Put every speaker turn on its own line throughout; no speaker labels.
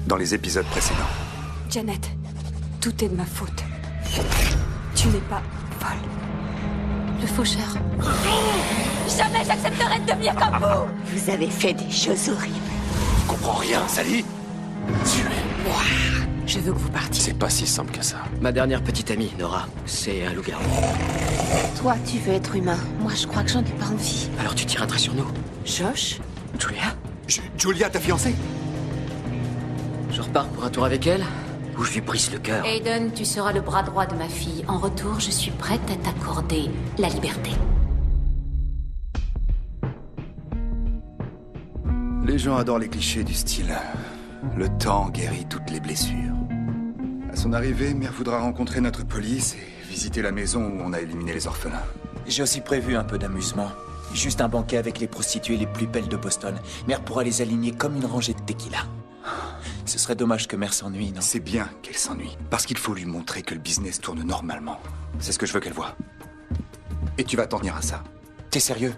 dans les épisodes précédents.
Janet, tout est de ma faute. Tu n'es pas folle.
Le faucheur.
Jamais j'accepterai de devenir comme vous.
Vous avez fait des choses horribles.
Je comprends rien, Sally.
Tuez-moi. Je veux que vous partiez.
C'est pas si simple que ça.
Ma dernière petite amie, Nora, c'est un loup-garou.
Toi, tu veux être humain. Moi, je crois que j'en ai pas envie.
Alors tu tires un trait sur nous.
Josh?
Julia?
Julia, ta fiancée?
Je repars pour un tour avec elle, ou je lui brise le cœur.
Aiden, tu seras le bras droit de ma fille. En retour, je suis prête à t'accorder la liberté.
Les gens adorent les clichés du style « Le temps guérit toutes les blessures ». À son arrivée, Mère voudra rencontrer notre police et visiter la maison où on a éliminé les orphelins.
J'ai aussi prévu un peu d'amusement. Juste un banquet avec les prostituées les plus belles de Boston. Mère pourra les aligner comme une rangée de tequila. Ce serait dommage que Mère s'ennuie, non?
C'est bien qu'elle s'ennuie, parce qu'il faut lui montrer que le business tourne normalement. C'est ce que je veux qu'elle voie. Et tu vas t'en tenir à ça.
T'es sérieux?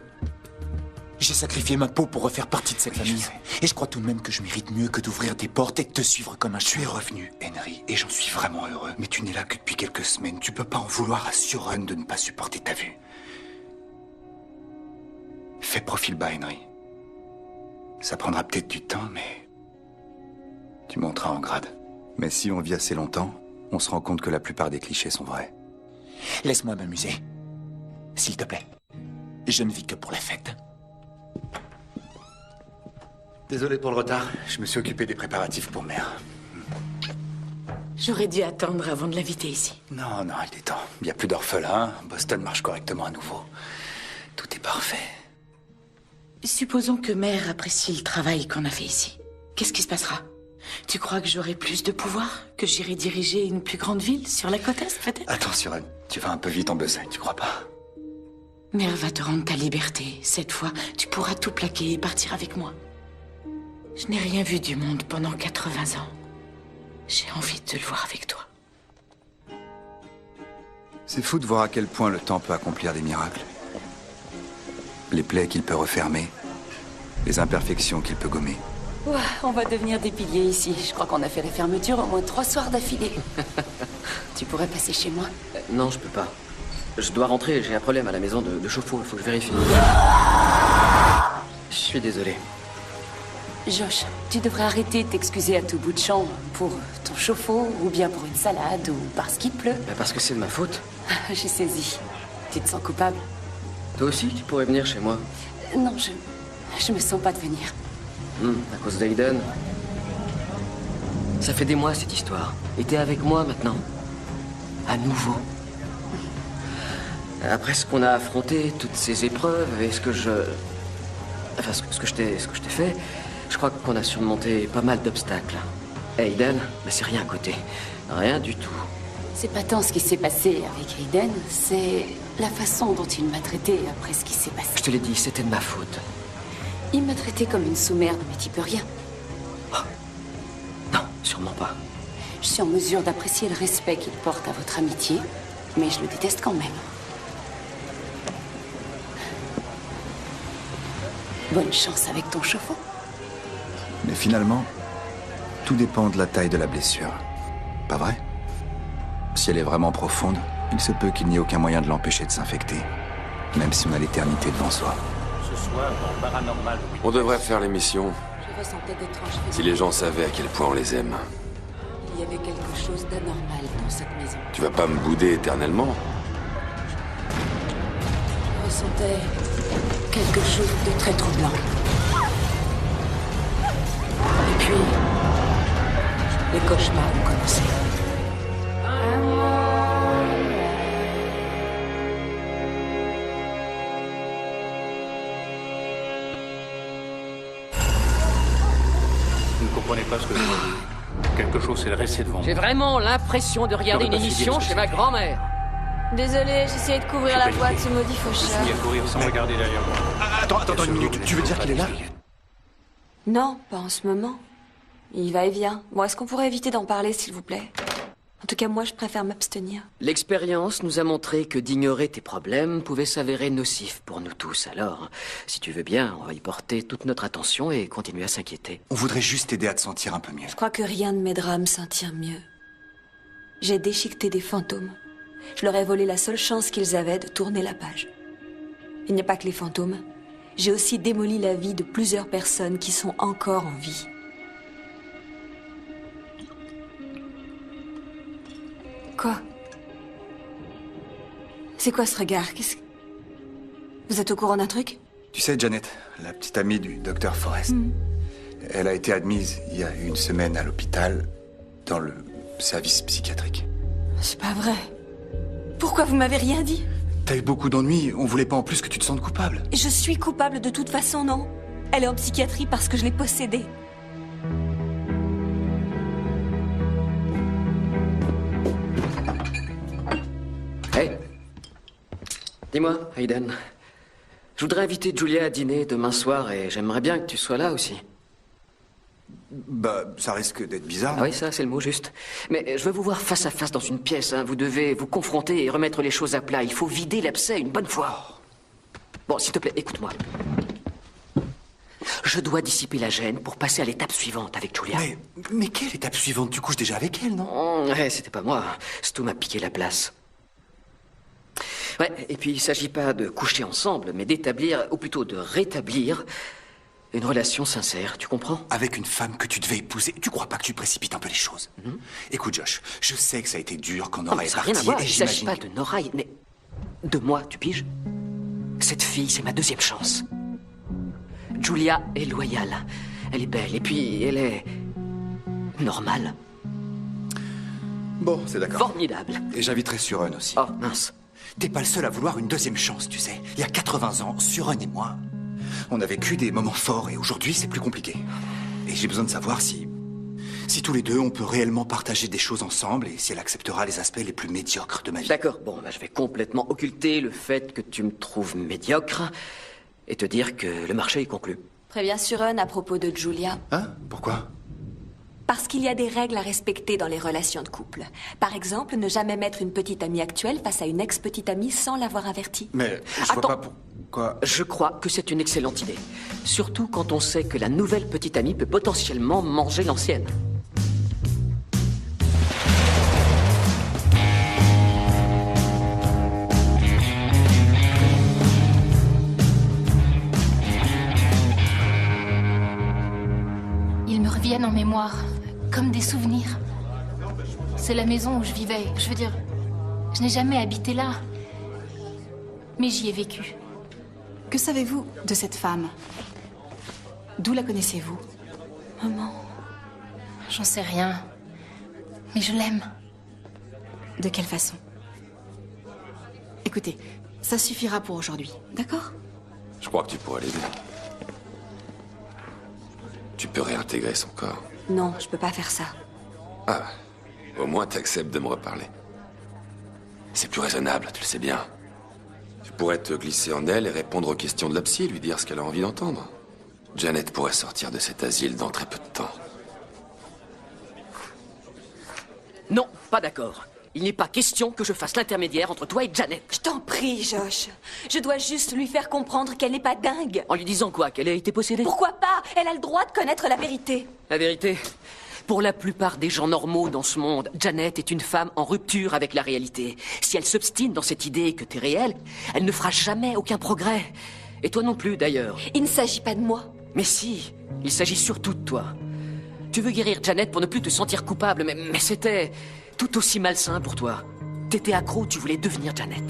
J'ai sacrifié ma peau pour refaire partie de cette
Oui,
famille.
je sais.
Et je crois tout de même que je mérite mieux que d'ouvrir des portes et de te suivre comme un
Tu es
chien.
revenu, Henry, et j'en suis vraiment heureux. Mais tu n'es là que depuis quelques semaines. Tu peux pas en vouloir à Surrun de ne pas supporter ta vue. Fais profil bas, Henry. Ça prendra peut-être du temps, mais... tu monteras en grade. Mais si on vit assez longtemps, on se rend compte que la plupart des clichés sont vrais.
Laisse-moi m'amuser. S'il te plaît. Je ne vis que pour la fête.
Désolé pour le retard. Je me suis occupé des préparatifs pour Mère.
J'aurais dû attendre avant de l'inviter ici.
Non, il est temps. Il n'y a plus d'orphelins. Boston marche correctement à nouveau. Tout est parfait.
Supposons que Mère apprécie le travail qu'on a fait ici. Qu'est-ce qui se passera? Tu crois que j'aurai plus de pouvoir? Que j'irai diriger une plus grande ville sur la côte est, peut-être?
Attends, Surrun, tu vas un peu vite en besogne, tu crois pas?
Mère va te rendre ta liberté. Cette fois, tu pourras tout plaquer et partir avec moi. Je n'ai rien vu du monde pendant 80 ans. J'ai envie de le voir avec toi.
C'est fou de voir à quel point le temps peut accomplir des miracles. Les plaies qu'il peut refermer, les imperfections qu'il peut gommer.
Ouah, on va devenir des piliers ici. Je crois qu'on a fait les fermetures au moins 3 soirs d'affilée. Tu pourrais passer chez moi?
Non, je peux pas. Je dois rentrer, j'ai un problème à la maison de chauffe-eau, il faut que je vérifie. Je suis désolé.
Josh, tu devrais arrêter de t'excuser à tout bout de champ pour ton chauffe-eau, ou bien pour une salade, ou parce qu'il pleut.
Bah parce que c'est de ma faute.
J'ai saisi. Tu te sens coupable?
Toi aussi, tu pourrais venir chez moi.
Non, je me sens pas de venir.
À cause d'Aiden. Ça fait des mois, cette histoire. Et t'es avec moi, maintenant. À nouveau. Après ce qu'on a affronté, toutes ces épreuves, et ce que je... Enfin, ce que je t'ai fait, je crois qu'on a surmonté pas mal d'obstacles. Aiden, bah, c'est rien à côté. Rien du tout.
C'est pas tant ce qui s'est passé avec Aiden, c'est la façon dont il m'a traité après ce qui s'est passé.
Je te l'ai dit, c'était de ma faute.
Il m'a traité comme une sous-merde, mais t'y peux rien.
Non, sûrement pas.
Je suis en mesure d'apprécier le respect qu'il porte à votre amitié, mais je le déteste quand même. Bonne chance avec ton chauffe-eau.
Mais finalement, tout dépend de la taille de la blessure. Pas vrai? Si elle est vraiment profonde, il se peut qu'il n'y ait aucun moyen de l'empêcher de s'infecter. Même si on a l'éternité devant soi.
On devrait faire l'émission
Je ressentais d'étranges
si les gens savaient à quel point on les aime.
Il y avait quelque chose d'anormal dans cette maison.
Tu vas pas me bouder éternellement?
Je ressentais quelque chose de très troublant. Et puis, les cauchemars ont commencé.
Vous ne comprenez pas ce que je vois. Quelque chose s'est dressé devant
J'ai
moi.
vraiment l'impression de regarder une
J'aurais pas su
émission
dire ce
chez
que
ma
c'était.
grand-mère.
Désolée, j'essayais de couvrir la voix de ce maudit
Je
faucheur.
suis à courir sans regarder derrière moi.
Attends une minute, tu veux dire qu'il est là?
Non, pas en ce moment. Il va et vient. Bon, est-ce qu'on pourrait éviter d'en parler, s'il vous plaît?
En tout cas, moi, je préfère m'abstenir.
L'expérience nous a montré que d'ignorer tes problèmes pouvait s'avérer nocif pour nous tous. Alors, si tu veux bien, on va y porter toute notre attention et continuer à s'inquiéter.
On voudrait juste t'aider à te sentir un peu mieux.
Je crois que rien ne m'aidera à me sentir mieux. J'ai déchiqueté des fantômes. Je leur ai volé la seule chance qu'ils avaient de tourner la page. Il n'y a pas que les fantômes. J'ai aussi démoli la vie de plusieurs personnes qui sont encore en vie. Quoi? C'est quoi ce regard? Vous êtes au courant d'un truc?
Tu sais, Janet, la petite amie du docteur Forrest, elle a été admise il y a une semaine à l'hôpital dans le service psychiatrique.
C'est pas vrai. Pourquoi vous m'avez rien dit?
T'as eu beaucoup d'ennuis, on voulait pas en plus que tu te sentes coupable.
Je suis coupable de toute façon, non? Elle est en psychiatrie parce que je l'ai possédée.
Hey, dis-moi, Hayden. Je voudrais inviter Julia à dîner demain soir et j'aimerais bien que tu sois là aussi.
Bah, ça risque d'être bizarre.
Ah oui, ça, c'est le mot juste. Mais je veux vous voir face à face dans une pièce. Hein. Vous devez vous confronter et remettre les choses à plat. Il faut vider l'abcès une bonne fois. Bon, s'il te plaît, écoute-moi. Je dois dissiper la gêne pour passer à l'étape suivante avec Julia.
Mais quelle étape suivante? Tu couches déjà avec elle, non?
Ouais, c'était pas moi. Stu m'a piqué la place. Ouais, et puis il s'agit pas de coucher ensemble, mais d'établir, ou plutôt de rétablir, une relation sincère, tu comprends?
Avec une femme que tu devais épouser. Tu crois pas que tu précipites un peu les choses? Écoute, Josh, je sais que ça a été dur quand Nora est
ça n'a rien
partie.
à voir,
Et
il s'agit
j'imagine
pas de Nora, mais de moi, tu piges? Cette fille, c'est ma deuxième chance. Julia est loyale. Elle est belle, et puis elle est... normale.
Bon, c'est d'accord.
Formidable.
Et j'inviterai Suren aussi.
Oh, mince.
T'es pas le seul à vouloir une deuxième chance, tu sais. Il y a 80 ans, Suren et moi, on a vécu des moments forts et aujourd'hui, c'est plus compliqué. Et j'ai besoin de savoir si tous les deux, on peut réellement partager des choses ensemble et si elle acceptera les aspects les plus médiocres de ma vie.
D'accord, bon, bah, je vais complètement occulter le fait que tu me trouves médiocre et te dire que le marché est conclu.
Préviens Suren à propos de Julia.
Hein? Pourquoi?
Parce qu'il y a des règles à respecter dans les relations de couple. Par exemple, ne jamais mettre une petite amie actuelle face à une ex-petite amie sans l'avoir avertie.
Mais je vois pas pourquoi...
Je crois que c'est une excellente idée. Surtout quand on sait que la nouvelle petite amie peut potentiellement manger l'ancienne.
Ils me reviennent en mémoire, comme des souvenirs. C'est la maison où je vivais. Je veux dire, je n'ai jamais habité là. Mais j'y ai vécu.
Que savez-vous de cette femme? D'où la connaissez-vous?
Maman, j'en sais rien. Mais je l'aime.
De quelle façon? Écoutez, ça suffira pour aujourd'hui, d'accord?
Je crois que tu pourrais l'aider. Tu peux réintégrer son corps.
Non, je peux pas faire ça.
Ah, au moins t'acceptes de me reparler. C'est plus raisonnable, tu le sais bien. Tu pourrais te glisser en elle et répondre aux questions de la psy, lui dire ce qu'elle a envie d'entendre. Janet pourrait sortir de cet asile dans très peu de temps.
Non, pas d'accord. Il n'est pas question que je fasse l'intermédiaire entre toi et Janet.
Je t'en prie, Josh. Je dois juste lui faire comprendre qu'elle n'est pas dingue.
En lui disant quoi? Qu'elle a été possédée?
Pourquoi pas? Elle a le droit de connaître la vérité.
La vérité? Pour la plupart des gens normaux dans ce monde, Janet est une femme en rupture avec la réalité. Si elle s'obstine dans cette idée que t'es réel, elle ne fera jamais aucun progrès. Et toi non plus, d'ailleurs.
Il ne s'agit pas de moi.
Mais si, il s'agit surtout de toi. Tu veux guérir Janet pour ne plus te sentir coupable, mais c'était tout aussi malsain pour toi. T'étais accro, tu voulais devenir Janet.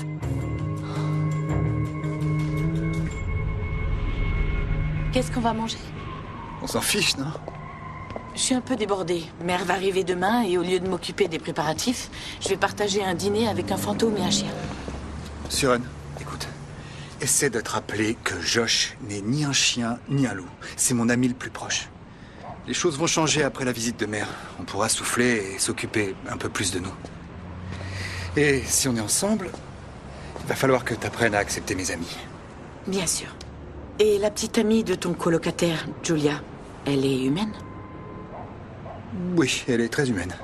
Qu'est-ce qu'on va manger?
On s'en fiche, non?
Je suis un peu débordée. Mère va arriver demain et au lieu de m'occuper des préparatifs, je vais partager un dîner avec un fantôme et un chien.
Suren, écoute. Essaie de te rappeler que Josh n'est ni un chien, ni un loup. C'est mon ami le plus proche. Les choses vont changer après la visite de mère. On pourra souffler et s'occuper un peu plus de nous. Et si on est ensemble, il va falloir que tu apprennes à accepter mes amis.
Bien sûr. Et la petite amie de ton colocataire, Julia, elle est humaine?
Oui, elle est très humaine.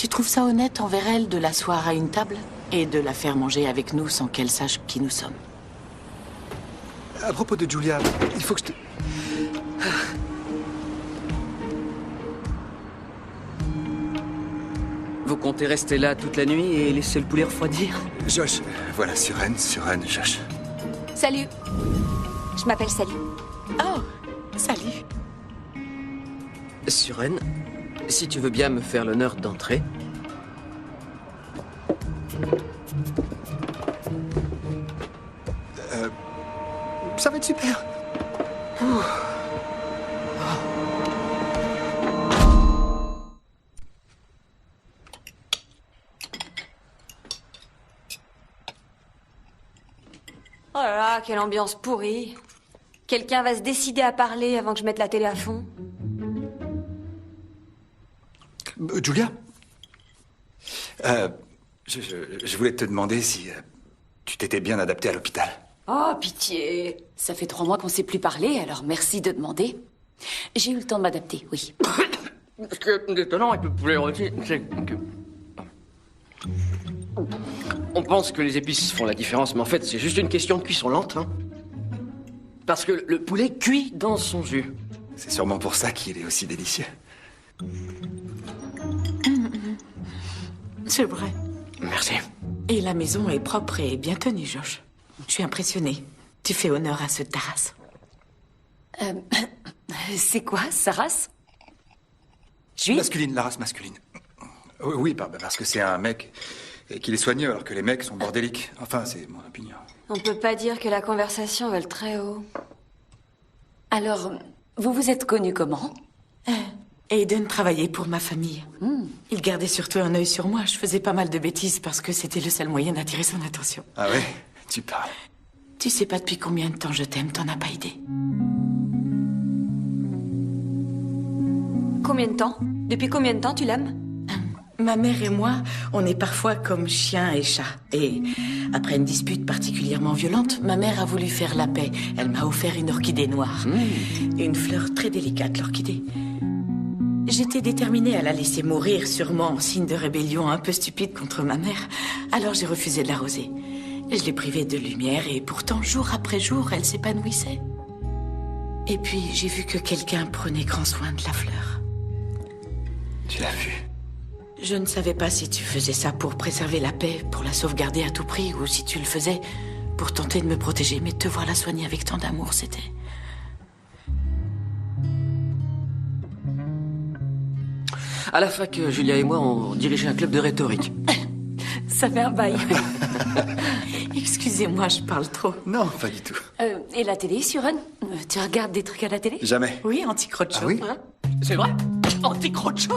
Tu trouves ça honnête envers elle de l'asseoir à une table et de la faire manger avec nous sans qu'elle sache qui nous sommes?
À propos de Julia, il faut que je te...
Vous comptez rester là toute la nuit et laisser le poulet refroidir?
Josh, voilà, Suren, Josh.
Salut. Je m'appelle Sally.
Oh, salut.
Suren, si tu veux bien me faire l'honneur d'entrer.
Ça va être super.
Oh là là, quelle ambiance pourrie. Quelqu'un va se décider à parler avant que je mette la télé à fond.
Julia, je voulais te demander si tu t'étais bien adaptée à l'hôpital.
Oh, pitié. Ça fait 3 mois qu'on ne s'est plus parlé, alors merci de demander. J'ai eu le temps de m'adapter, oui.
Ce qui est étonnant avec le poulet rôti, c'est que... On pense que les épices font la différence, mais en fait, c'est juste une question de cuisson lente. Hein. Parce que le poulet cuit dans son jus.
C'est sûrement pour ça qu'il est aussi délicieux.
C'est vrai.
Merci.
Et la maison est propre et bien tenue, Josh. Je suis impressionnée. Tu fais honneur à ce Taras.
C'est quoi, sa race? Juif?
Masculine, la race masculine. Oui, parce que c'est un mec et qu'il est soigneux alors que les mecs sont bordéliques. Enfin, c'est mon opinion.
On peut pas dire que la conversation vole très haut.
Alors, vous vous êtes connus comment?
Aiden travaillait pour ma famille. Il gardait surtout un œil sur moi. Je faisais pas mal de bêtises parce que c'était le seul moyen d'attirer son attention.
Ah ouais? Tu parles.
Tu sais pas depuis combien de temps je t'aime, t'en as pas idée.
Combien de temps? Depuis combien de temps tu l'aimes?
Ma mère et moi, on est parfois comme chien et chat. Et après une dispute particulièrement violente, ma mère a voulu faire la paix. Elle m'a offert une orchidée noire. Une fleur très délicate, l'orchidée. J'étais déterminée à la laisser mourir, sûrement en signe de rébellion un peu stupide contre ma mère. Alors j'ai refusé de l'arroser. Je l'ai privée de lumière et pourtant, jour après jour, elle s'épanouissait. Et puis, j'ai vu que quelqu'un prenait grand soin de la fleur.
Tu l'as vu?
Je ne savais pas si tu faisais ça pour préserver la paix, pour la sauvegarder à tout prix, ou si tu le faisais pour tenter de me protéger. Mais te voir la soigner avec tant d'amour, c'était...
À la fac, Julia et moi, on dirigeait un club de rhétorique.
Ça fait un bail.
Excusez-moi, je parle trop.
Non, pas du tout.
Et la télé, Suren? Tu regardes des trucs à la télé?
Jamais.
Oui, Anti-Crocho.
Ah oui?
Hein? C'est vrai? Anti-Crocho?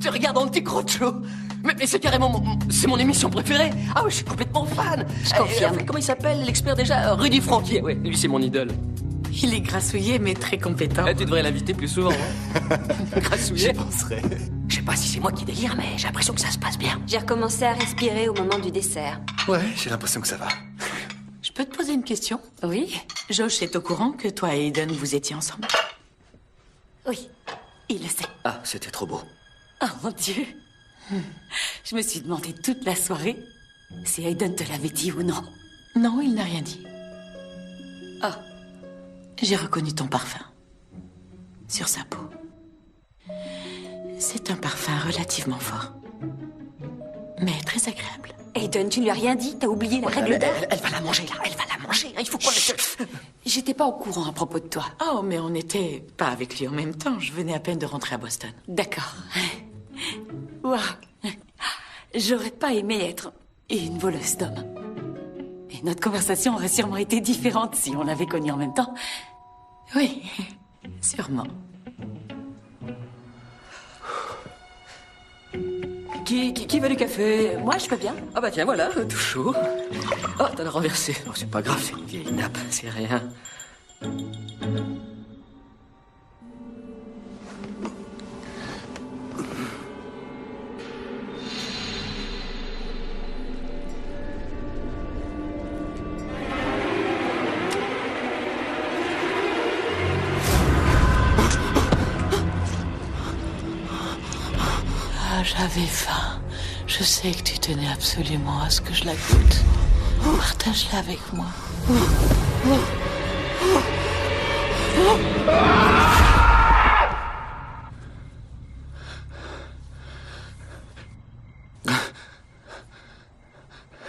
Tu regardes Anti-Crocho? Mais c'est carrément c'est mon émission préférée. Ah oui, je suis complètement fan.
Je confirme.
Comment il s'appelle, l'expert déjà? Rudy Franquier. Ouais, lui, c'est mon idole.
Il est grassouillé, mais très compétent.
Tu devrais l'inviter plus souvent. Hein. Grassouillet.
J'y penserai.
Je sais pas si c'est moi qui délire, mais j'ai l'impression que ça se passe bien.
J'ai recommencé à respirer au moment du dessert.
Ouais, j'ai l'impression que ça va.
Je peux te poser une question?
Oui?
Josh est au courant que toi et Aiden, vous étiez ensemble?
Oui, il le sait.
Ah, c'était trop beau.
Oh mon Dieu. Je me suis demandé toute la soirée si Aiden te l'avait dit ou non.
Non, il n'a rien dit.
Ah.
J'ai reconnu ton parfum. Sur sa peau. C'est un parfum relativement fort. Mais très agréable.
Aiden, tu ne lui as rien dit? T'as oublié la règle d'or?
Elle va la manger, là. Elle va la manger. Il faut qu'on le...
J'étais pas au courant à propos de toi.
Oh, mais on n'était pas avec lui en même temps. Je venais à peine de rentrer à Boston.
D'accord. Waouh. J'aurais pas aimé être une voleuse d'hommes. Et notre conversation aurait sûrement été différente si on l'avait connue en même temps.
Oui, sûrement.
Qui veut du café?
Moi, je peux bien.
Ah bah tiens, voilà, tout chaud. Oh, t'as le renversé. Oh, c'est pas grave, c'est une vieille nappe, c'est rien.
j'avais faim. Je sais que tu tenais absolument à ce que je la goûte. Partage-la avec moi.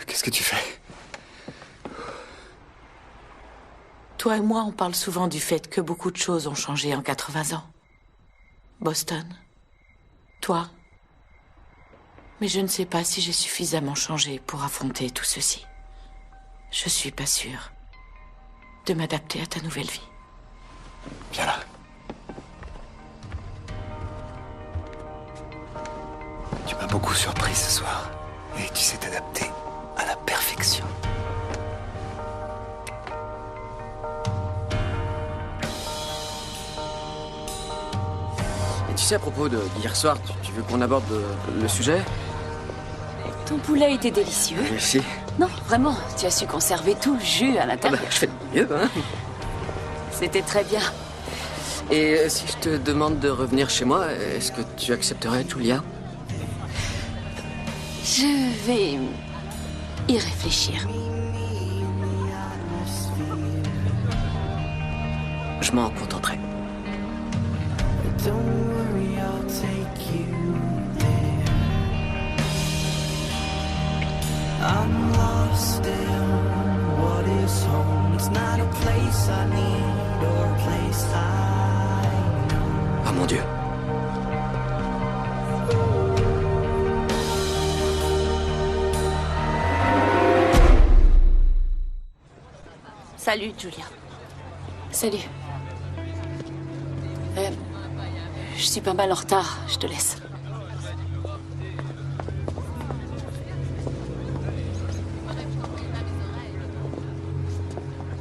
Qu'est-ce que tu fais?
Toi et moi, on parle souvent du fait que beaucoup de choses ont changé en 80 ans. Boston. Toi. Mais je ne sais pas si j'ai suffisamment changé pour affronter tout ceci. Je suis pas sûre de m'adapter à ta nouvelle vie.
Viens là. Tu m'as beaucoup surpris ce soir. Et tu sais t'adapter à la perfection.
Et tu sais, à propos d'hier soir, tu veux qu'on aborde le sujet?
Ton poulet était délicieux.
Merci.
Non, vraiment, tu as su conserver tout le jus à l'intérieur.
Je fais de mieux, hein.
C'était très bien.
Et si je te demande de revenir chez moi, est-ce que tu accepterais, Julia?
Je vais y réfléchir.
Je m'en contenterai.
I'm lost in what is home. It's not a place I need or a place I know.
Ah mon Dieu.
Salut, Julia. Salut. Je suis pas mal en retard, je te laisse.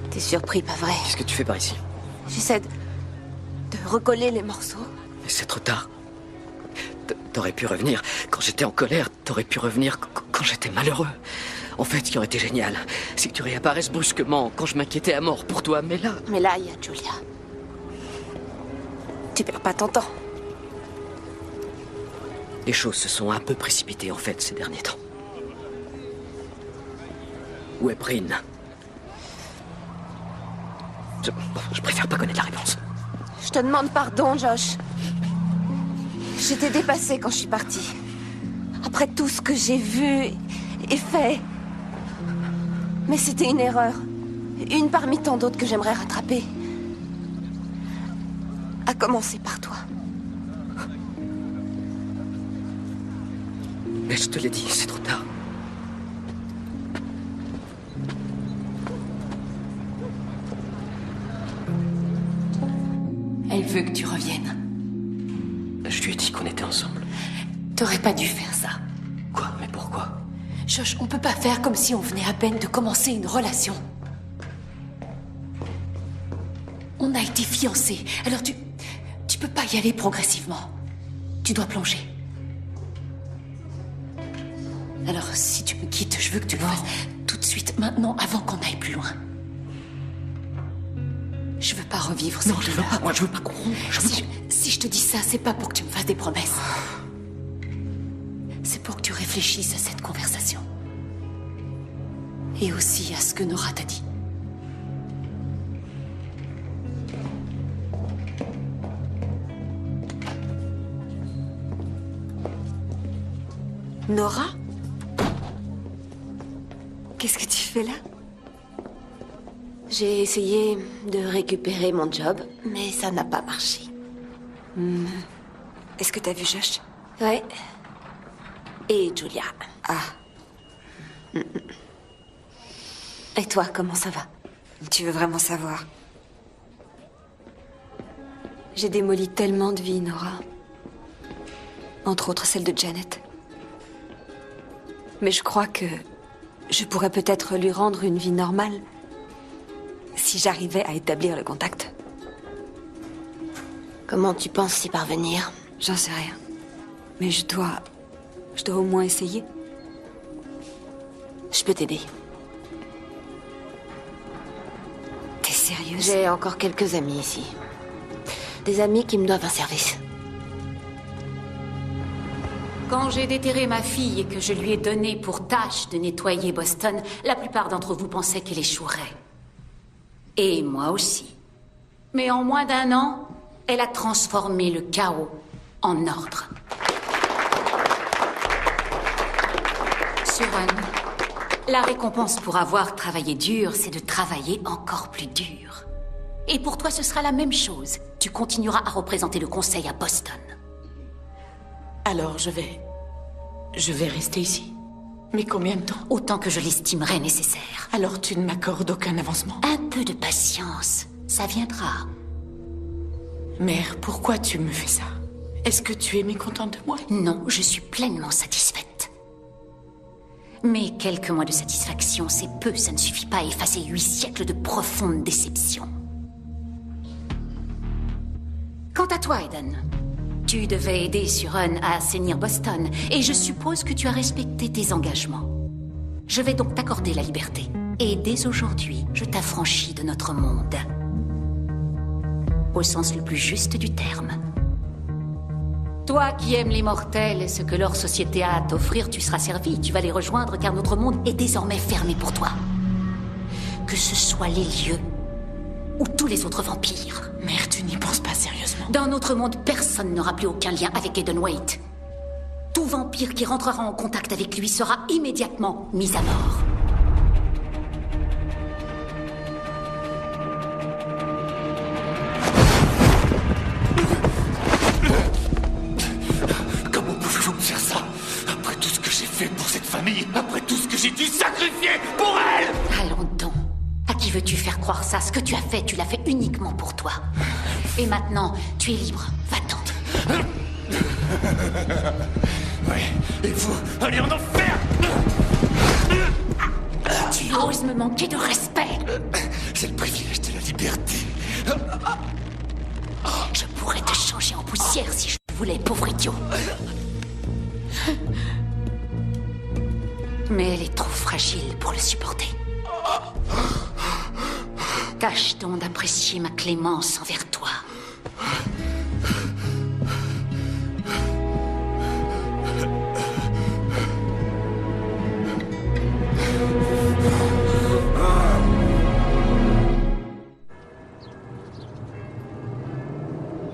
T'es surpris, pas vrai?
Qu'est-ce que tu fais par ici?
J'essaie de recoller les morceaux.
Mais c'est trop tard. T'aurais pu revenir quand j'étais en colère. T'aurais pu revenir quand j'étais malheureux. En fait, ce qui aurait été génial, c'est que tu réapparaisses brusquement quand je m'inquiétais à mort pour toi. Mais là,
il y a Julia. Tu perds pas ton temps.
les choses se sont un peu précipitées en fait ces derniers temps. Où est Bryn? Je préfère pas connaître la réponse.
Je te demande pardon, Josh. J'étais dépassée quand je suis partie. Après tout ce que j'ai vu et fait. Mais c'était une erreur. Une parmi tant d'autres que j'aimerais rattraper. À commencer par toi.
Mais je te l'ai dit, c'est trop tard.
Elle veut que tu reviennes.
Je lui ai dit qu'on était ensemble.
T'aurais pas dû faire ça.
Quoi? Mais pourquoi?
Josh, on peut pas faire comme si on venait à peine de commencer une relation. On a été fiancés, alors tu peux pas y aller progressivement. Tu dois plonger. Alors, si tu me quittes, je veux que tu le fasses tout de suite, maintenant, avant qu'on aille plus loin. Je veux pas revivre ça.
Non, je veux pas. Moi, je veux pas qu'on rompe.
Si je te dis ça, c'est pas pour que tu me fasses des promesses. C'est pour que tu réfléchisses à cette conversation. Et aussi à ce que Nora t'a dit.
Nora? Qu'est-ce que tu fais là? J'ai essayé de récupérer mon job, mais ça n'a pas marché. Est-ce que t'as vu Josh? Ouais. Et Julia. Ah. Et toi, comment ça va? Tu veux vraiment savoir? J'ai démoli tellement de vies, Nora. Entre autres celle de Janet. Mais je crois que je pourrais peut-être lui rendre une vie normale si j'arrivais à établir le contact. Comment tu penses y parvenir? J'en sais rien. Mais je dois au moins essayer. Je peux t'aider. T'es sérieuse? J'ai encore quelques amis ici. Des amis qui me doivent un service.
Quand j'ai déterré ma fille et que je lui ai donné pour tâche de nettoyer Boston, la plupart d'entre vous pensaient qu'elle échouerait. Et moi aussi. Mais en moins d'1 an, elle a transformé le chaos en ordre. Suren, la récompense pour avoir travaillé dur, c'est de travailler encore plus dur. Et pour toi, ce sera la même chose. Tu continueras à représenter le conseil à Boston.
Alors je vais rester ici. Mais combien de temps?
Autant que je l'estimerai nécessaire.
Alors tu ne m'accordes aucun avancement?
Un peu de patience, ça viendra.
Mère, pourquoi tu me fais ça? Est-ce que tu es mécontente de moi?
Non, je suis pleinement satisfaite. Mais quelques mois de satisfaction, c'est peu, ça ne suffit pas à effacer 8 siècles de profonde déception. Quant à toi, Aiden, tu devais aider Suren à assainir Boston, et je suppose que tu as respecté tes engagements. Je vais donc t'accorder la liberté. Et dès aujourd'hui, je t'affranchis de notre monde. Au sens le plus juste du terme. Toi qui aimes les mortels et ce que leur société a à t'offrir, tu seras servi. Tu vas les rejoindre car notre monde est désormais fermé pour toi. Que ce soit les lieux ou tous les autres vampires.
Mère, tu n'y penses pas sérieusement?
Dans notre monde, personne n'aura plus aucun lien avec Aiden Waite. Tout vampire qui rentrera en contact avec lui sera immédiatement mis à mort.
Comment pouvez-vous me faire ça? Après tout ce que j'ai fait pour cette famille, après tout ce que j'ai dû sacrifier pour elle!
Allons donc. À qui veux-tu faire croire ça? Ce que tu as fait, tu l'as fait uniquement pour toi. Et maintenant, tu es libre. Va-t'en.
Oui, et vous, allez en enfer!
Tu oses me manquer de respect!
C'est le privilège de la liberté.
Je pourrais te changer en poussière si je voulais, pauvre idiot. Mais elle est trop fragile pour le supporter. Tâche donc d'apprécier ma clémence envers toi.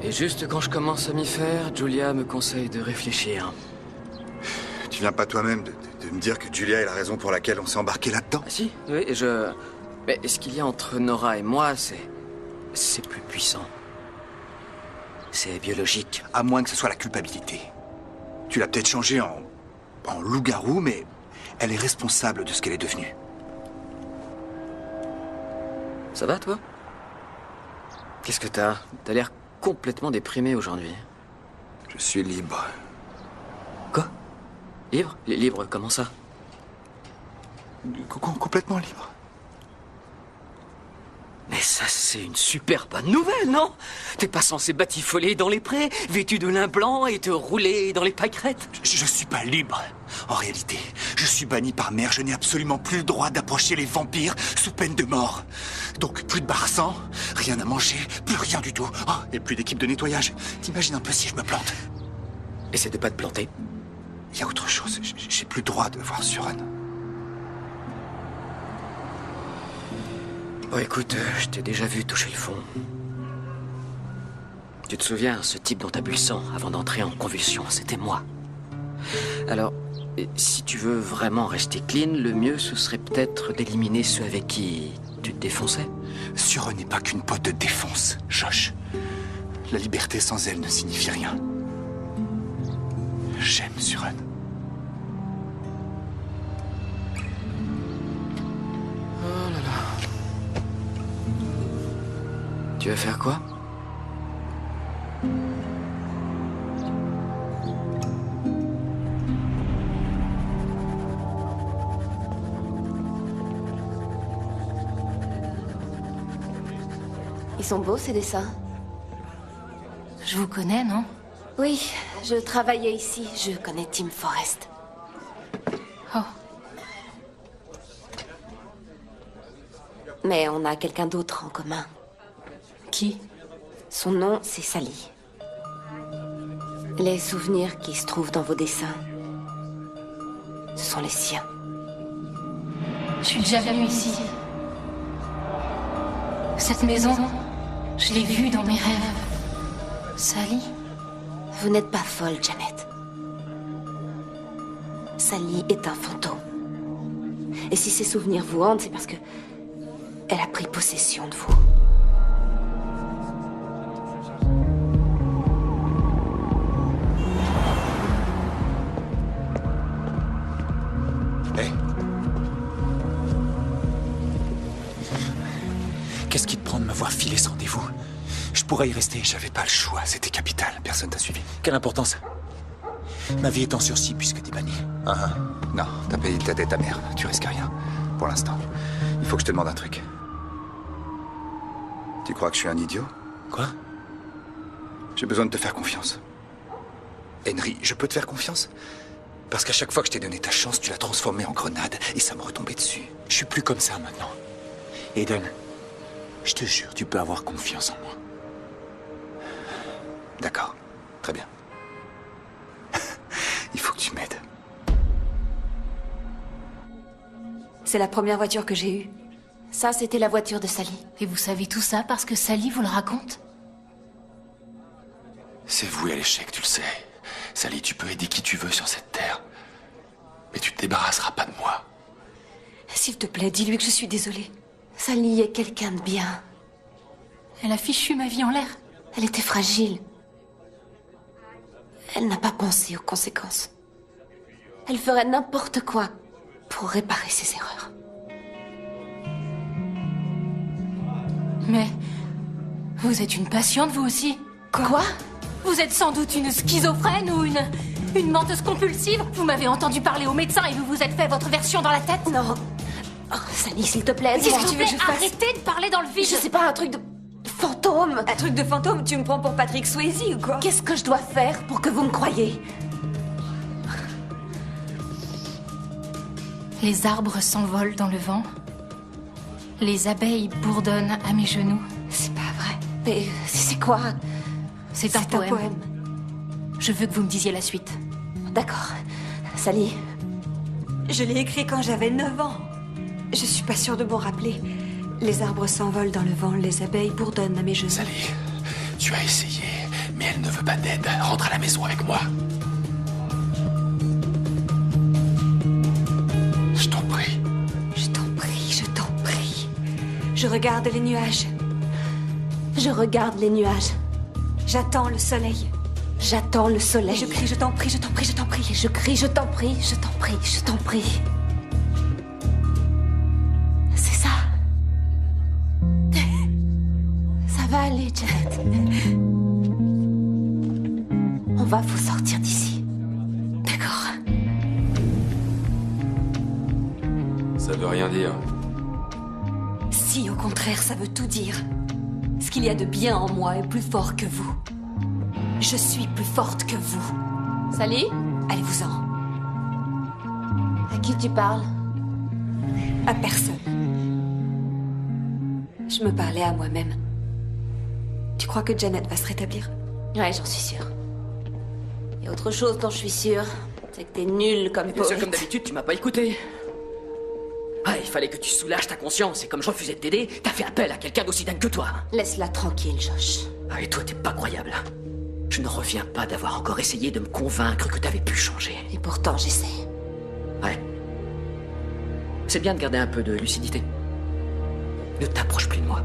Et juste quand je commence à m'y faire, Julia me conseille de réfléchir.
Tu viens pas toi-même de me dire que Julia est la raison pour laquelle on s'est embarqué là-dedans?
Ah si, oui, Mais ce qu'il y a entre Nora et moi, c'est plus puissant. C'est biologique.
À moins que ce soit la culpabilité. Tu l'as peut-être changée en loup-garou, mais elle est responsable de ce qu'elle est devenue.
Ça va, toi? Qu'est-ce que t'as? T'as l'air complètement déprimé aujourd'hui.
Je suis libre.
Quoi? Libre? Libre, comment ça?
Complètement libre.
Mais ça, c'est une super bonne nouvelle, non? T'es pas censé batifoler dans les prés, vêtu de lin blanc et te rouler dans les pâquerettes?
Je suis pas libre. En réalité, je suis banni par mère. Je n'ai absolument plus le droit d'approcher les vampires sous peine de mort. Donc plus de bar-sang, rien à manger, plus rien du tout. Oh, et plus d'équipe de nettoyage. T'imagines un peu si je me plante?
Essaie de pas te planter.
Il y a autre chose. J'ai plus le droit de voir Suren.
Bon, écoute, je t'ai déjà vu toucher le fond. Tu te souviens, ce type dont t'as bu le sang avant d'entrer en convulsion, c'était moi. Alors, si tu veux vraiment rester clean, le mieux, ce serait peut-être d'éliminer ceux avec qui tu te défonçais.
Suren n'est pas qu'une pote de défonce, Josh. La liberté sans elle ne signifie rien. J'aime Suren.
Oh là là. Tu vas faire quoi?
Ils sont beaux, ces dessins.
Je vous connais, non?
Oui, je travaillais ici. Je connais Tim Forrest.
Oh.
Mais on a quelqu'un d'autre en commun.
Qui?
Son nom, c'est Sally. Les souvenirs qui se trouvent dans vos dessins Ce sont les siens.
Je suis déjà venue ici. Cette maison, je l'ai vue dans mes rêves. Sally?
Vous n'êtes pas folle, Janet. Sally est un fantôme. Et si ses souvenirs vous hantent, c'est parce que elle a pris possession de vous.
Hé. Qu'est-ce qui te prend de m'avoir filé ce rendez-vous? Je pourrais y rester.
J'avais pas le choix, c'était capital. Personne t'a suivi.
Quelle importance? Ma vie est en sursis puisque t'es banni.
Ah, non, t'as payé ta dette amère. Tu risques rien. Pour l'instant. Il faut que je te demande un truc. Tu crois que je suis un idiot?
Quoi?
J'ai besoin de te faire confiance. Henry, je peux te faire confiance? Parce qu'à chaque fois que je t'ai donné ta chance, tu l'as transformée en grenade et ça me retombait dessus.
Je suis plus comme ça maintenant. Aiden, je te jure, tu peux avoir confiance en moi.
D'accord. Très bien. Il faut que tu m'aides.
C'est la première voiture que j'ai eue. Ça, c'était la voiture de Sally.
Et vous savez tout ça parce que Sally vous le raconte?
C'est voué à l'échec, tu le sais. Sally, tu peux aider qui tu veux sur cette terre. Mais tu te débarrasseras pas de moi.
S'il te plaît, dis-lui que je suis désolée. Sally est quelqu'un de bien.
Elle a fichu ma vie en l'air.
Elle était fragile. Elle n'a pas pensé aux conséquences. Elle ferait n'importe quoi pour réparer ses erreurs.
Mais vous êtes une patiente, vous aussi?
Quoi?
Vous êtes sans doute une schizophrène ou une menteuse compulsive? Vous m'avez entendu parler au médecin et vous vous êtes fait votre version dans la tête?
Non. Oh, Sally, s'il te plaît,
Qu'est-ce
dis-moi
que
tu veux que je fasse?
Arrêtez de parler dans le vide.
Je sais pas, un truc de fantôme. Un truc de fantôme? Tu me prends pour Patrick Swayze ou quoi? Qu'est-ce que je dois faire pour que vous me croyiez?
Les arbres s'envolent dans le vent. Les abeilles bourdonnent à mes genoux.
C'est pas vrai. Mais c'est quoi?
C'est un poème. Je veux que vous me disiez la suite.
D'accord. Sally, je l'ai écrit quand j'avais 9 ans. Je suis pas sûre de m'en rappeler. Les arbres s'envolent dans le vent, les abeilles bourdonnent à mes genoux.
Sally, tu as essayé, mais elle ne veut pas d'aide. Rentre à la maison avec moi. Je t'en prie.
Je t'en prie, je t'en prie. Je regarde les nuages. Je regarde les nuages. J'attends le soleil. J'attends le soleil. Et je crie, je t'en prie, je t'en prie, je t'en prie. Et je crie, je t'en prie, je t'en prie, je t'en prie. C'est ça. Ça va aller, Janet. On va vous sortir d'ici. D'accord.
Ça veut rien dire.
Si, au contraire, ça veut tout dire. Ce qu'il y a de bien en moi est plus fort que vous. Je suis plus forte que vous.
Sally?
Allez-vous-en.
À qui tu parles?
À personne. Je me parlais à moi-même. Tu crois que Janet va se rétablir?
Ouais, j'en suis sûre. Et autre chose dont je suis sûre, c'est que t'es nulle comme
Bien sûr,
poète.
comme d'habitude, tu m'as pas écouté. Ah, il fallait que tu soulages ta conscience, et comme je refusais de t'aider, t'as fait appel à quelqu'un d'aussi dingue que toi.
Laisse-la tranquille, Josh.
Ah, et toi, t'es pas croyable. Je ne reviens pas d'avoir encore essayé de me convaincre que t'avais pu changer.
Et pourtant, j'essaie.
Ouais. C'est bien de garder un peu de lucidité. Ne t'approche plus de moi.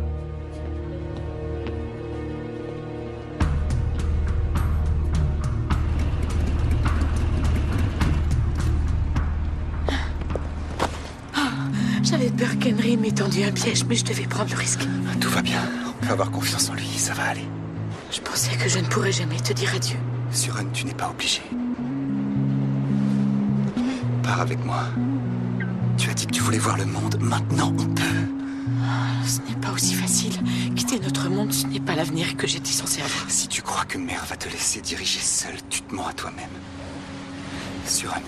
J'avais peur qu'Henry m'ait tendu un piège, mais je devais prendre le risque.
Tout va bien. On peut avoir confiance en lui, ça va aller.
Je pensais que je ne pourrais jamais te dire adieu.
Suren, tu n'es pas obligé. Pars avec moi. Tu as dit que tu voulais voir le monde. Maintenant, on peut.
Ce n'est pas aussi facile. Quitter notre monde, ce n'est pas l'avenir que j'étais censée avoir.
Si tu crois que Mère va te laisser diriger seule, tu te mens à toi-même. Suren,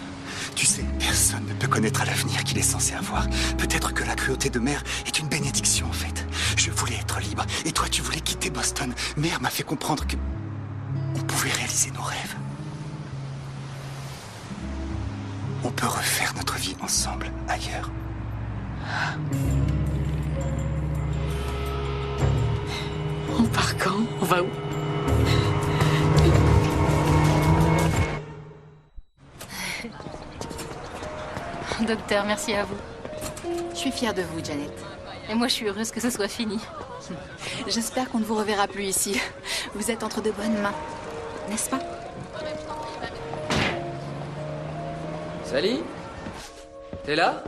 tu sais, personne ne peut connaître à l'avenir qu'il est censé avoir. Peut-être que la cruauté de Mère est une bénédiction, en fait. Je voulais être libre, et toi, tu voulais quitter Boston. Mère m'a fait comprendre que on pouvait réaliser nos rêves. On peut refaire notre vie ensemble, ailleurs.
On part quand? On va où?
Docteur, merci à vous.
Je suis fière de vous, Janet.
Et moi, je suis heureuse que ce soit fini.
J'espère qu'on ne vous reverra plus ici. Vous êtes entre de bonnes mains, n'est-ce pas?
Sally? T'es là?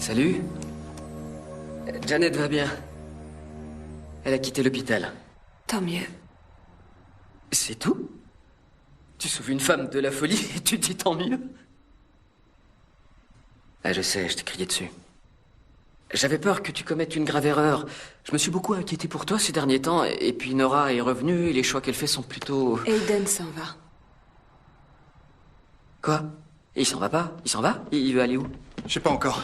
Salut. Janet va bien. Elle a quitté l'hôpital.
Tant mieux.
C'est tout? Tu sauves une femme de la folie et tu dis tant mieux? Ah, je sais, je t'ai crié dessus. J'avais peur que tu commettes une grave erreur. Je me suis beaucoup inquiété pour toi ces derniers temps, et puis Nora est revenue, et les choix qu'elle fait sont plutôt...
Aiden s'en va.
Quoi? Et il s'en va pas? Il s'en va? Il veut aller où?
Je sais pas encore.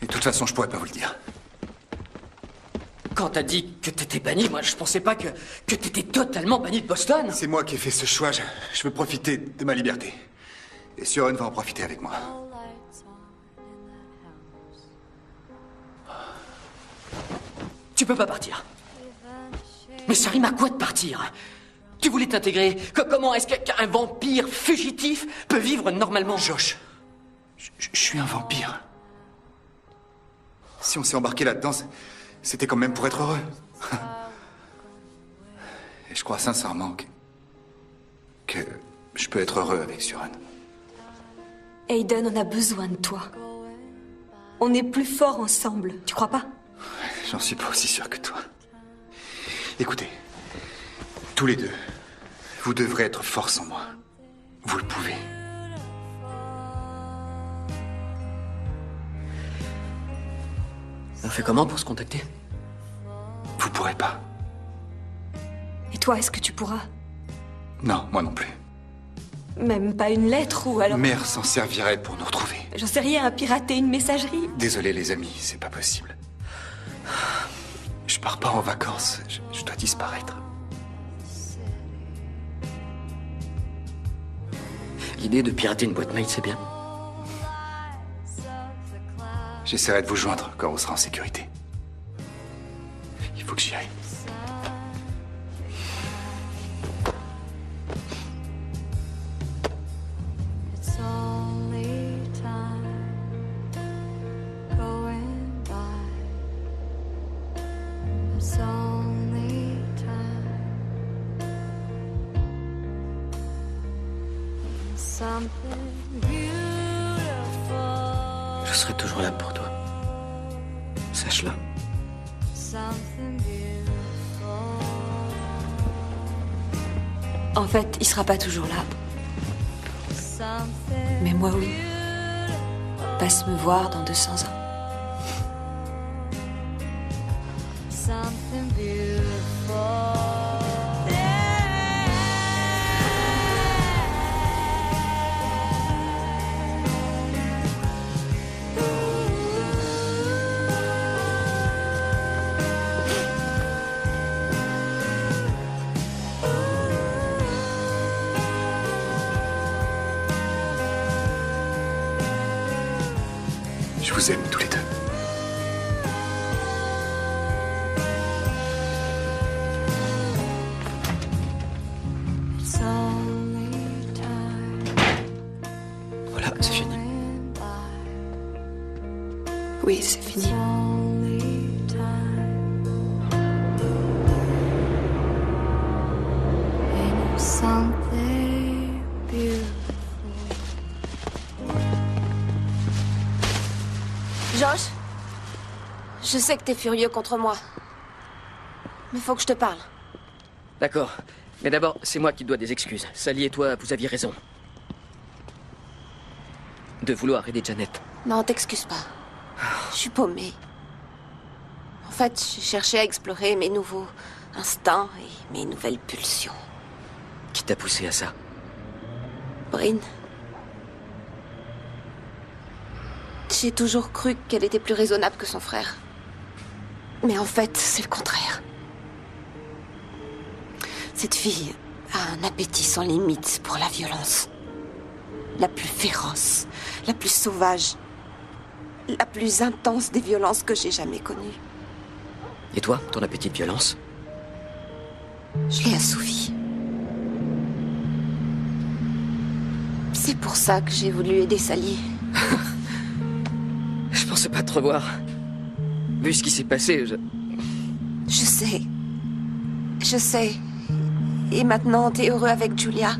Et de toute façon, je pourrais pas vous le dire.
Quand t'as dit que t'étais banni, moi je pensais pas que t'étais totalement banni de Boston.
C'est moi qui ai fait ce choix. Je veux profiter de ma liberté. Et Suren va en profiter avec moi.
Tu peux pas partir. Mais ça rime à quoi de partir? Tu voulais t'intégrer. Comment est-ce qu'un vampire fugitif peut vivre normalement?
Josh, je suis un vampire. Si on s'est embarqué là-dedans, c'était quand même pour être heureux. Et je crois sincèrement que je peux être heureux avec Suren.
Aiden, on a besoin de toi. On est plus forts ensemble, tu crois pas?
J'en suis pas aussi sûr que toi. Écoutez, tous les deux, vous devrez être forts sans moi. Vous le pouvez.
On fait comment pour se contacter?
Vous pourrez pas.
Et toi, est-ce que tu pourras?
Non, moi non plus.
Même pas une lettre ou alors...
Mère s'en servirait pour nous retrouver.
J'en sais rien, à pirater une messagerie.
Désolé les amis, c'est pas possible. Je pars pas en vacances, je dois disparaître.
L'idée de pirater une boîte mail, c'est bien.
J'essaierai de vous joindre quand on sera en sécurité. Il faut que j'y aille.
Je serai toujours là pour toi. Sache-le.
En fait, il sera pas toujours là. Mais moi, oui. Passe me voir dans 200 ans.
Je vous aime tous les deux.
Voilà, c'est fini.
Oui, c'est fini.
Josh, je sais que t'es furieux contre moi. Mais faut que je te parle.
D'accord. Mais d'abord, c'est moi qui te dois des excuses. Sally et toi, vous aviez raison. De vouloir aider Janet.
Non, t'excuse pas. Je suis paumée. En fait, j'ai cherché à explorer mes nouveaux instincts et mes nouvelles pulsions.
Qui t'a poussé à ça?
Bryn. J'ai toujours cru qu'elle était plus raisonnable que son frère. Mais en fait, c'est le contraire. Cette fille a un appétit sans limite pour la violence. La plus féroce, la plus sauvage, la plus intense des violences que j'ai jamais connues.
Et toi, ton appétit de violence?
Je l'ai assouvi. C'est pour ça que j'ai voulu aider Sally.
Je pensais pas te revoir. Vu ce qui s'est passé,
Je sais. Je sais. Et maintenant, t'es heureux avec Julia.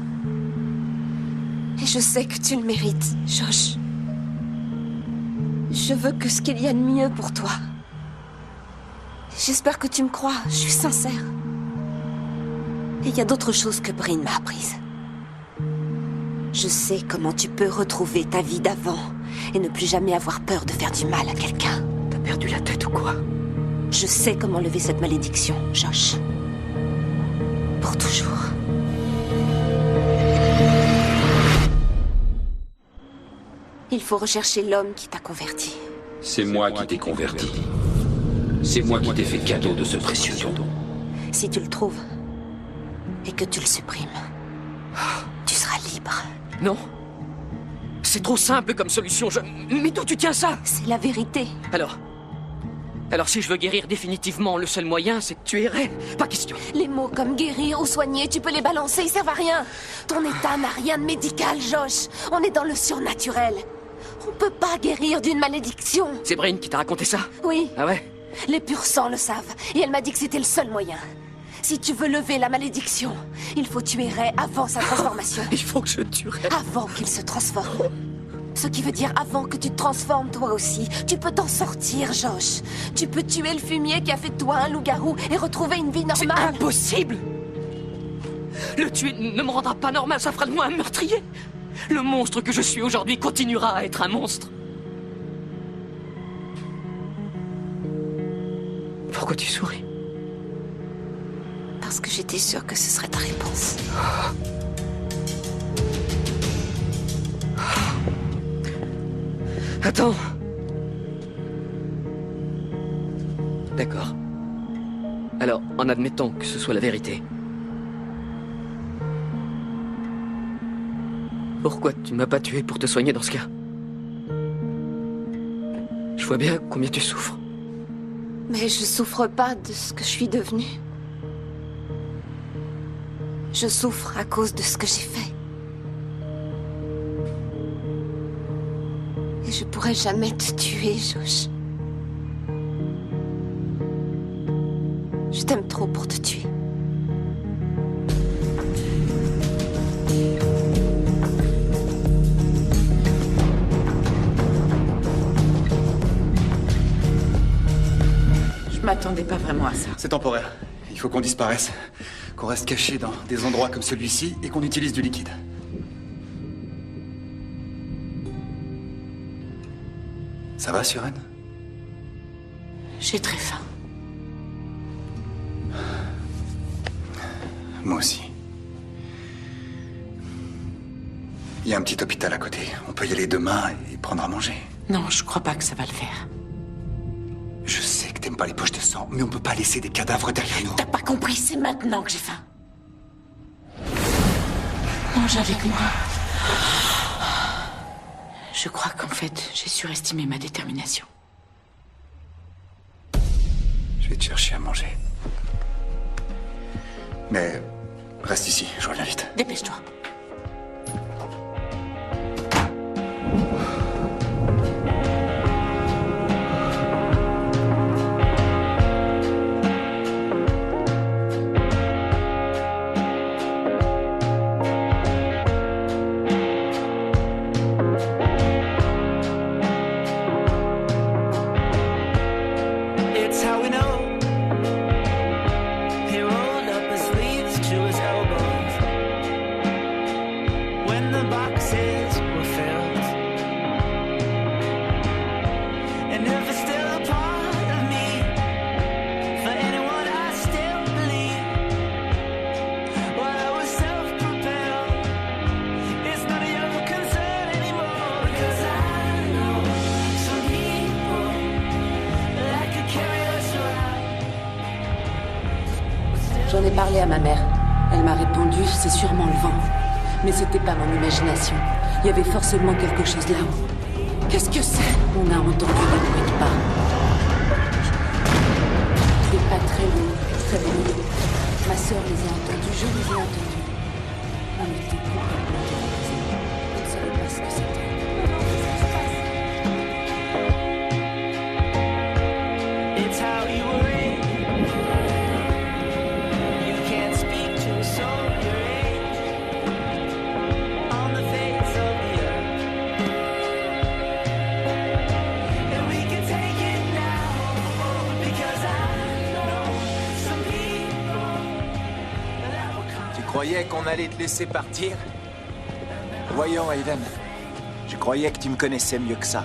Et je sais que tu le mérites, Josh. Je veux que ce qu'il y a de mieux pour toi. J'espère que tu me crois, je suis sincère. Et il y a d'autres choses que Bryn m'a apprises. Je sais comment tu peux retrouver ta vie d'avant et ne plus jamais avoir peur de faire du mal à quelqu'un.
T'as perdu la tête ou quoi?
Je sais comment lever cette malédiction, Josh. Pour toujours. Il faut rechercher l'homme qui t'a converti.
C'est moi qui t'ai converti. C'est moi qui t'ai fait cadeau de ce précieux don.
Si tu le trouves et que tu le supprimes, tu seras libre.
Non. C'est trop simple comme solution. Mais d'où tu tiens ça?
C'est la vérité.
Alors si je veux guérir définitivement, le seul moyen, c'est que tu irais. Pas question.
Les mots comme guérir ou soigner, tu peux les balancer, ils servent à rien. Ton état n'a rien de médical, Josh. On est dans le surnaturel. On peut pas guérir d'une malédiction.
C'est Bryn qui t'a raconté ça?
Oui.
Ah ouais?
Les purs sangs le savent. Et elle m'a dit que c'était le seul moyen. Si tu veux lever la malédiction, il faut tuer Ray avant sa transformation.
Il faut que je tue Ray.
Avant qu'il se transforme. Ce qui veut dire avant que tu te transformes toi aussi. Tu peux t'en sortir, Josh. Tu peux tuer le fumier qui a fait de toi un loup-garou et retrouver une vie normale.
C'est impossible! Le tuer ne me rendra pas normal, ça fera de moi un meurtrier. Le monstre que je suis aujourd'hui continuera à être un monstre. Pourquoi tu souris?
Parce que j'étais sûre que ce serait ta réponse.
Attends. D'accord. Alors, en admettant que ce soit la vérité. Pourquoi tu m'as pas tué pour te soigner dans ce cas? Je vois bien combien tu souffres.
Mais je souffre pas de ce que je suis devenue. Je souffre à cause de ce que j'ai fait. Et je pourrais jamais te tuer, Josh. Je t'aime trop pour te tuer.
Je m'attendais pas vraiment à ça.
C'est temporaire. Il faut qu'on disparaisse. Qu'on reste caché dans des endroits comme celui-ci et qu'on utilise du liquide. Ça va, Suren?
J'ai très faim.
Moi aussi. Il y a un petit hôpital à côté. On peut y aller demain et prendre à manger.
Non, je crois pas que ça va le faire.
Je sais que t'aimes pas les poches de sang, mais on peut pas laisser des cadavres derrière nous.
T'as pas compris, c'est maintenant que j'ai faim. Mange avec moi. Je crois qu'en fait, j'ai surestimé ma détermination.
Je vais te chercher à manger. Mais reste ici, je reviens vite.
Dépêche-toi.
It's how we know. He rolled up his sleeves to his elbows when the boxes were filled. And if it's still a part of me, for anyone I still believe, while I was self-propelled, it's none of your concern anymore. Because I know some people that could carry us around.
J'en ai parlé à ma mère. Elle m'a répondu, c'est sûrement le vent. Mais c'était pas mon imagination. Il y avait forcément quelque chose là-haut. Qu'est-ce que c'est? On a entendu des bruits de pas. Des pas très lourds, très bruyants. Ma sœur les a entendus, je les ai entendus. On était complètement terrorisés. On ne savait pas ce que c'était.
It's how you were raised. You can't speak to a soul your age on the face of the earth. And we can take it now because I know some people that will come.
Tu croyais qu'on allait te laisser partir? Voyons, Aiden. Je croyais que tu me connaissais mieux que ça.